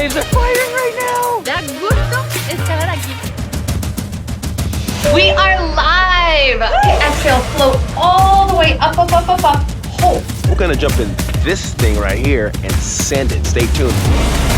waves are fighting right now. Da gusto estar aquí. We are live! The exhale float all the way up. Hold. We're gonna jump in this thing right here and send it. Stay tuned.